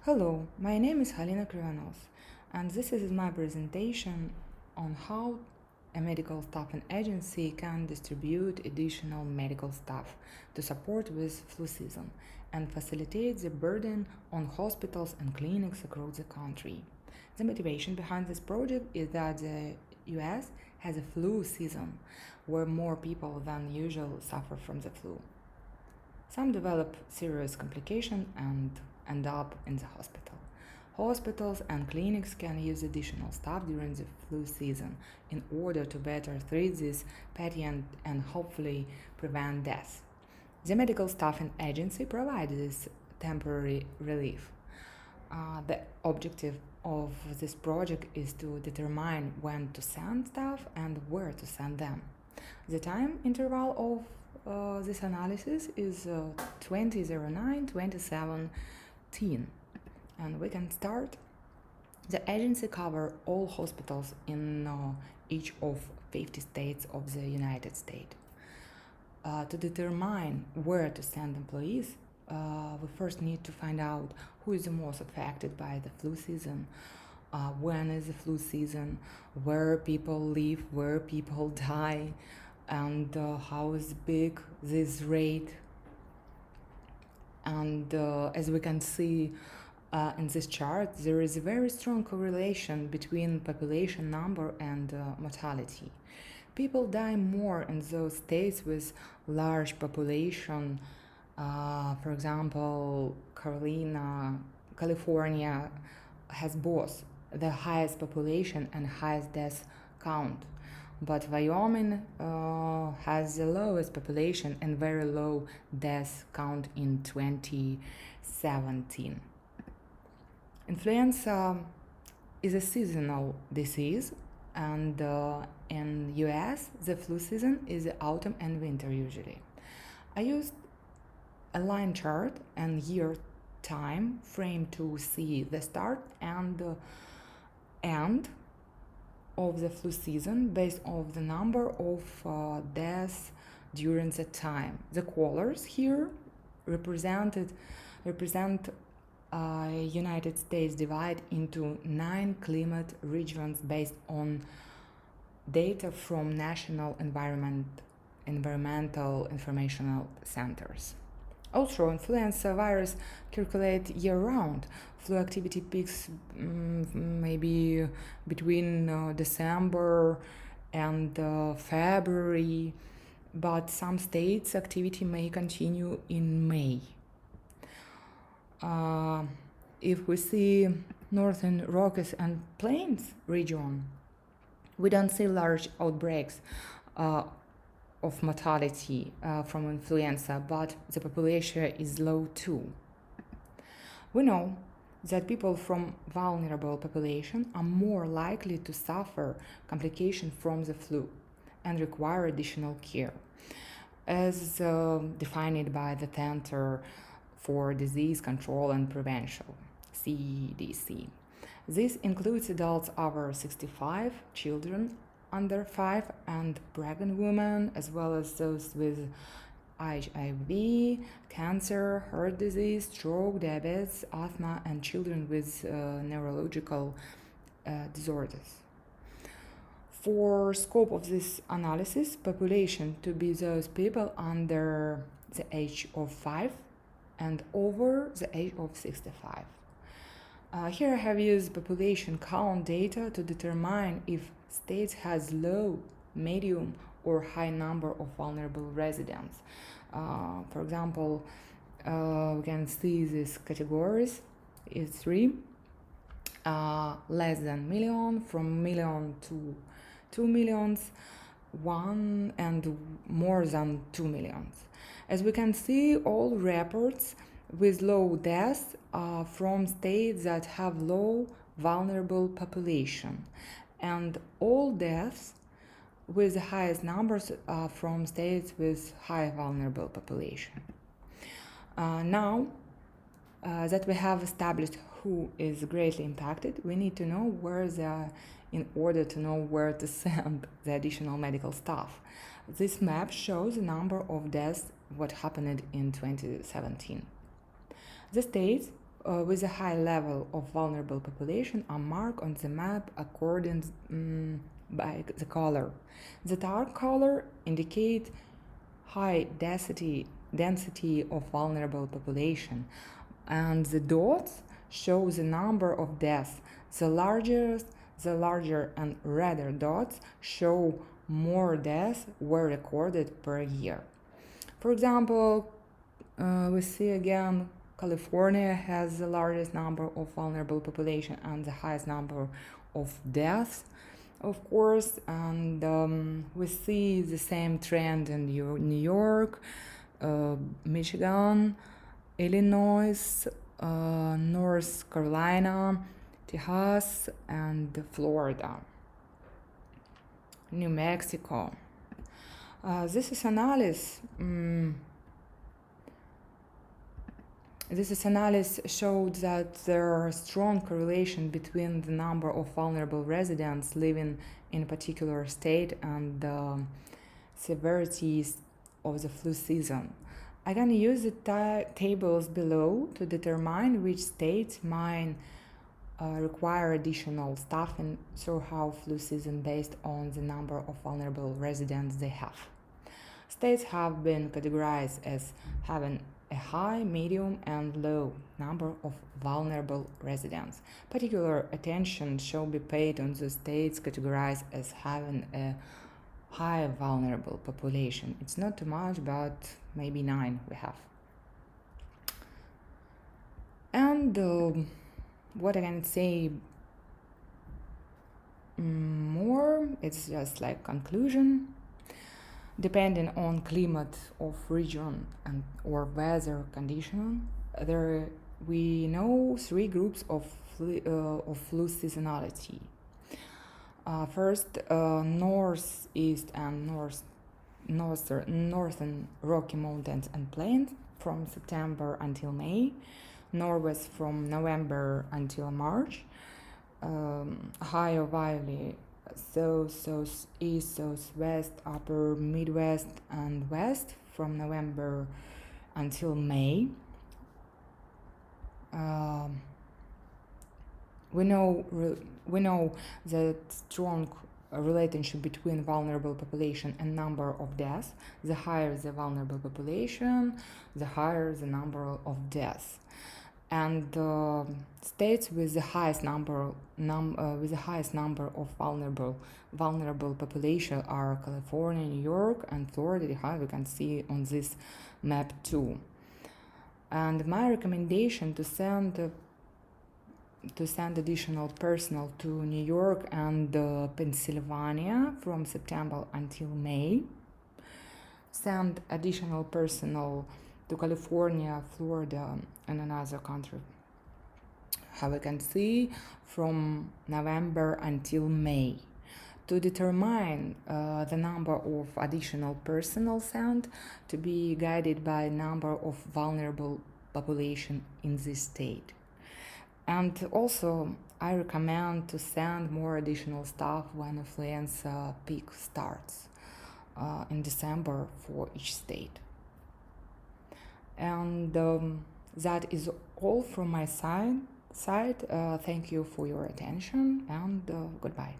Hello, my name is Halina Krivanos, and this is my presentation on how a medical staffing agency can distribute additional medical staff to support with flu season and facilitate the burden on hospitals and clinics across the country. The motivation behind this project is that the US has a flu season where more people than usual suffer from the flu. Some develop serious complications and end up in the hospital. Hospitals and clinics can use additional staff during the flu season in order to better treat this patient and hopefully prevent death. The medical staffing agency provides this temporary relief. The objective of this project is to determine when to send staff and where to send them. The time interval of this analysis is 2009-2017, and we can start. The agency covers all hospitals in each of 50 states of the United States. To determine where to send employees, we first need to find out who is the most affected by the flu season, when is the flu season, where people live, where people die, and how is big this rate. And as we can see in this chart, there is a very strong correlation between population number and mortality. People die more in those states with large population. For example, California has both the highest population and highest death count. But Wyoming has the lowest population and very low death count in 2017. Influenza is a seasonal disease, and in US the flu season is autumn and winter usually. I used a line chart and year time frame to see the start and end of the flu season based on the number of deaths during the time. The colors here represent United States divided into 9 climate regions based on data from national environmental informational centers. Also, influenza virus circulate year-round. Flu activity peaks maybe between December and February, but some states' activity may continue in May. If we see Northern Rockies and Plains region, we don't see large outbreaks of mortality from influenza, but the population is low too. We know that people from vulnerable population are more likely to suffer complications from the flu and require additional care, as defined by the Center for Disease Control and Prevention, CDC. This includes adults over 65, children under 5, and pregnant women, as well as those with HIV, cancer, heart disease, stroke, diabetes, asthma, and children with neurological disorders. For scope of this analysis, population to be those people under the age of 5 and over the age of 65. Here I have used population count data to determine if states has low, medium, or high number of vulnerable residents. For example, we can see these categories is 3, less than million, from million to 2 millions, 1 and more than 2 millions. As we can see, all reports with low deaths are from states that have low vulnerable population, and all deaths with the highest numbers are from states with high vulnerable population. Now that we have established who is greatly impacted, we need to know in order to know where to send the additional medical staff. This map shows the number of deaths what happened in 2017. The states with a high level of vulnerable population are marked on the map according by the color. The dark color indicate high density of vulnerable population, and the dots show the number of deaths. The larger and redder dots show more deaths were recorded per year. For example, we see again California has the largest number of vulnerable population and the highest number of deaths, of course, and we see the same trend in New York, Michigan, Illinois, North Carolina, Texas, and Florida, New Mexico. This analysis showed that there are strong correlation between the number of vulnerable residents living in a particular state and the severities of the flu season. I can use the tables below to determine which states might require additional staffing throughout flu season based on the number of vulnerable residents they have. States have been categorized as having a high, medium, and low number of vulnerable residents. Particular attention should be paid on the states categorized as having a high vulnerable population. It's not too much, but maybe 9 we have. And what I can say more, it's just like conclusion. Depending on climate of region and or weather condition, we know 3 groups of flu seasonality. First, northeast and northern Rocky Mountains and Plains from September until May, northwest from November until March, Ohio Valley, southeast, southwest, upper Midwest, and west from November until May. We know that strong relationship between vulnerable population and number of deaths. The higher the vulnerable population, the higher the number of deaths. And states with the highest number of vulnerable population are California, New York, and Florida. How we can see on this map too. And my recommendation to send additional personnel to New York and Pennsylvania from September until May. Send additional personnel to California, Florida, and another country. How we can see from November until May. To determine the number of additional personnel sent to be guided by number of vulnerable population in this state. And also, I recommend to send more additional staff when influenza peak starts in December for each state. And that is all from my side. Thank you for your attention, and goodbye.